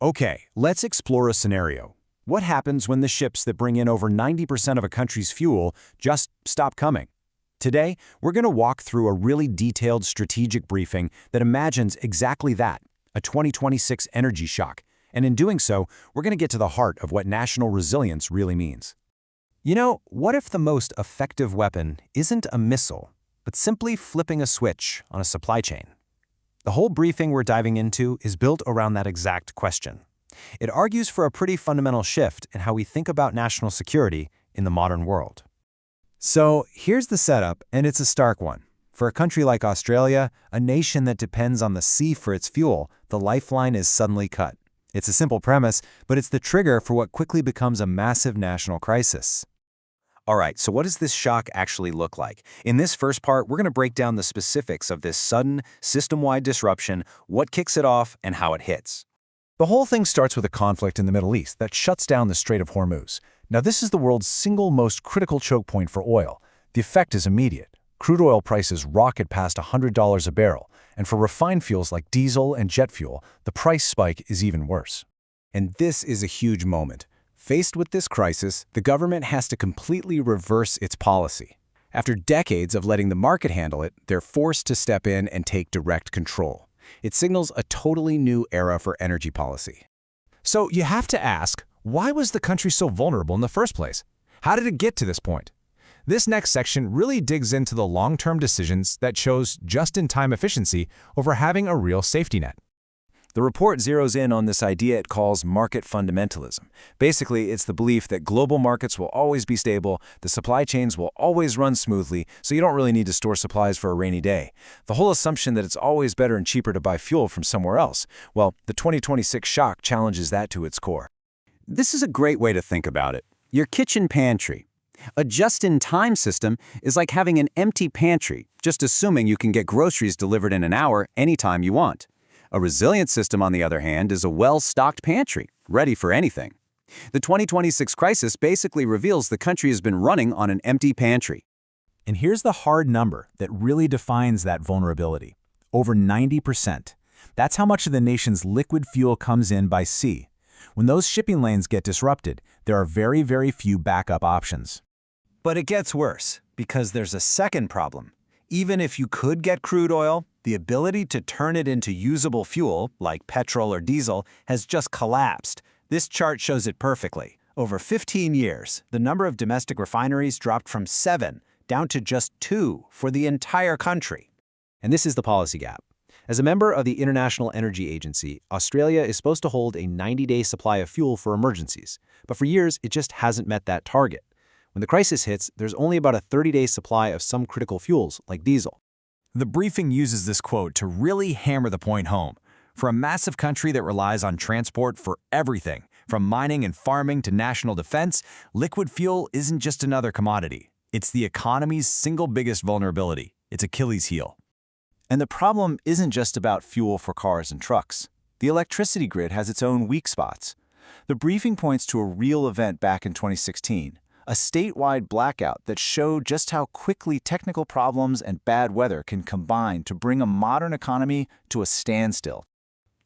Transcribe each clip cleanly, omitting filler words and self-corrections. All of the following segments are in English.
Okay, let's explore a scenario. What happens when the ships that bring in over 90% of a country's fuel just stop coming? Today, we're going to walk through a really detailed strategic briefing that imagines exactly that, a 2026 energy shock. And in doing so, we're going to get to the heart of what national resilience really means. You know, what if the most effective weapon isn't a missile, but simply flipping a switch on a supply chain? The whole briefing we're diving into is built around that exact question. It argues for a pretty fundamental shift in how we think about national security in the modern world. So here's the setup, and it's a stark one. For a country like Australia, a nation that depends on the sea for its fuel, the lifeline is suddenly cut. It's a simple premise, but it's the trigger for what quickly becomes a massive national crisis. All right, so what does this shock actually look like? In this first part, we're going to break down the specifics of this sudden, system-wide disruption, what kicks it off, and how it hits. The whole thing starts with a conflict in the Middle East that shuts down the Strait of Hormuz. Now, this is the world's single most critical choke point for oil. The effect is immediate. Crude oil prices rocket past $100 a barrel, and for refined fuels like diesel and jet fuel, the price spike is even worse. And this is a huge moment. Faced with this crisis, the government has to completely reverse its policy. After decades of letting the market handle it, they're forced to step in and take direct control. It signals a totally new era for energy policy. So you have to ask, why was the country so vulnerable in the first place? How did it get to this point? This next section really digs into the long-term decisions that chose just-in-time efficiency over having a real safety net. The report zeroes in on this idea it calls market fundamentalism. Basically, it's the belief that global markets will always be stable, the supply chains will always run smoothly, so you don't really need to store supplies for a rainy day. The whole assumption that it's always better and cheaper to buy fuel from somewhere else, well, the 2026 shock challenges that to its core. This is a great way to think about it. Your kitchen pantry. A just-in-time system is like having an empty pantry, just assuming you can get groceries delivered in an hour anytime you want. A resilient system, on the other hand, is a well-stocked pantry, ready for anything. The 2026 crisis basically reveals the country has been running on an empty pantry. And here's the hard number that really defines that vulnerability. Over 90%. That's how much of the nation's liquid fuel comes in by sea. When those shipping lanes get disrupted, there are very, very few backup options. But it gets worse, because there's a second problem. Even if you could get crude oil, the ability to turn it into usable fuel, like petrol or diesel, has just collapsed. This chart shows it perfectly. Over 15 years, the number of domestic refineries dropped from 7 down to just 2 for the entire country. And this is the policy gap. As a member of the International Energy Agency, Australia is supposed to hold a 90-day supply of fuel for emergencies. But for years, it just hasn't met that target. When the crisis hits, there's only about a 30-day supply of some critical fuels, like diesel. The briefing uses this quote to really hammer the point home. For a massive country that relies on transport for everything, from mining and farming to national defense, liquid fuel isn't just another commodity. It's the economy's single biggest vulnerability, its Achilles heel. And the problem isn't just about fuel for cars and trucks. The electricity grid has its own weak spots. The briefing points to a real event back in 2016. A statewide blackout that showed just how quickly technical problems and bad weather can combine to bring a modern economy to a standstill.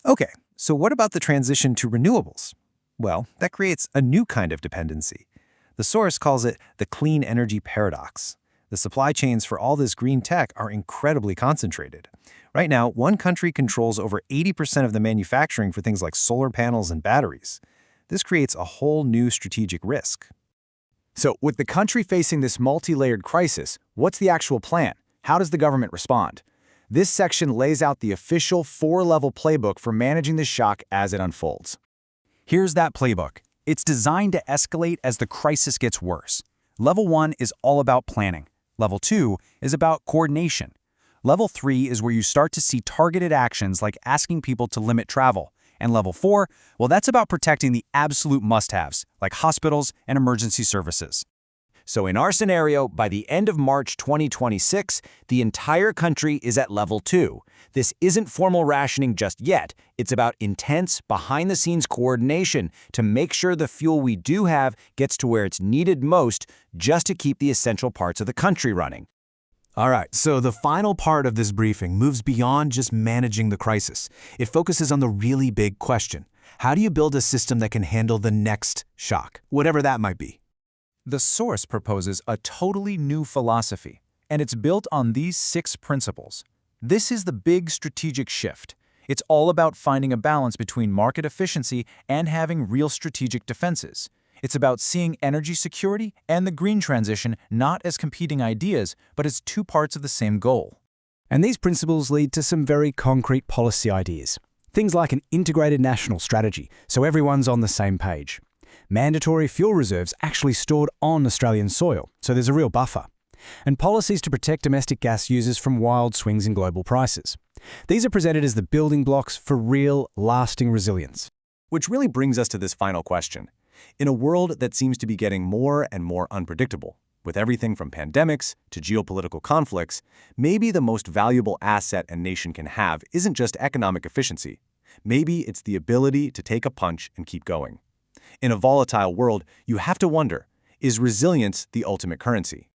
Okay, so what about the transition to renewables? Well, that creates a new kind of dependency. The source calls it the clean energy paradox. The supply chains for all this green tech are incredibly concentrated. Right now, one country controls over 80% of the manufacturing for things like solar panels and batteries. This creates a whole new strategic risk. So, with the country facing this multi-layered crisis, what's the actual plan? How does the government respond? This section lays out the official 4-level playbook for managing the shock as it unfolds. Here's that playbook. It's designed to escalate as the crisis gets worse. Level 1 is all about planning. Level 2 is about coordination. Level 3 is where you start to see targeted actions like asking people to limit travel. And level 4, well, that's about protecting the absolute must-haves, like hospitals and emergency services. So in our scenario, by the end of March 2026, the entire country is at level 2. This isn't formal rationing just yet. It's about intense, behind-the-scenes coordination to make sure the fuel we do have gets to where it's needed most, just to keep the essential parts of the country running. All right, so the final part of this briefing moves beyond just managing the crisis. It focuses on the really big question. How do you build a system that can handle the next shock, whatever that might be? The source proposes a totally new philosophy, and it's built on these 6 principles. This is the big strategic shift. It's all about finding a balance between market efficiency and having real strategic defenses. It's about seeing energy security and the green transition not as competing ideas, but as 2 parts of the same goal. And these principles lead to some very concrete policy ideas. Things like an integrated national strategy, so everyone's on the same page. Mandatory fuel reserves actually stored on Australian soil, so there's a real buffer. And policies to protect domestic gas users from wild swings in global prices. These are presented as the building blocks for real, lasting resilience. Which really brings us to this final question. In a world that seems to be getting more and more unpredictable, with everything from pandemics to geopolitical conflicts, maybe the most valuable asset a nation can have isn't just economic efficiency. Maybe it's the ability to take a punch and keep going. In a volatile world, you have to wonder, is resilience the ultimate currency?